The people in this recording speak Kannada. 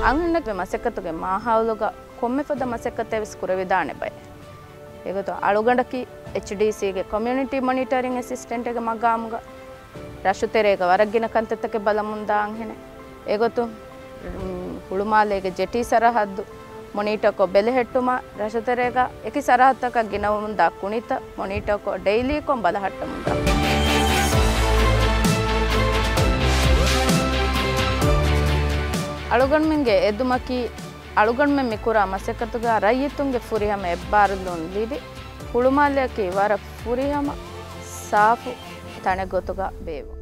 ಅಂಗನಕ್ಕೆ ಮಸೆಕತ್ತುಗೆ ಮಾಹಾವಲುಗ ಕೊಮ್ಮೆಫದ ಮಸೆಕತ್ತೆ ವಿಸ್ಕುರ ವಿಧಾನೆ ಬೈ ಏಗೊತ್ತು ಅಳುಗಂಡಕಿ HDCಗೆ ಕಮ್ಯುನಿಟಿ ಮಾನಿಟರಿಂಗ್ ಅಸಿಸ್ಟೆಂಟ್ಗೆ ಮಗಾಮ್ಗ ರಶುತೆರೆಗ ವರಗಿನ ಕಂತತ್ತಕ್ಕೆ ಬಲ ಮುಂದಾಂಗೆನೆ ಏಗೊತ್ತು ಹುಳುಮಾಲೆಗೆ ಜೆಟಿ ಸರಹದ್ದು ಮೊನಿಟಕೊ ಬೆಲೆ ಹೆಟ್ಟುಮ ರಶುತೆರೆಗ ಏಕಿ ಸರಹತ್ತಕ ಗಿನವ ಮುಂದ ಕುಣಿತ ಮೊನಿಟಕೊ ಡೈಲಿ ಕೊಂ ಬಲ ಹಟ್ಟ ಮುಂದ ಅಳುಗಣ್ಮೆಂಗೆ ಎದ್ದುಮಕಿ ಅಳುಗಣ್ಮೆ ಮಿಕುರ ಮಸೆಕತುಗ ರೈಯಿತುಂಗೆ ಫುರಿಹಮ ಎಬ್ಬಾರಲುನ್ ಲಿಬಿ ಹುಳುಮಾಲೆಯಕಿ ವರ ಫುರಿಹಮ ಸಾಫು ತಣೆಗೊತುಗ ಬೇವು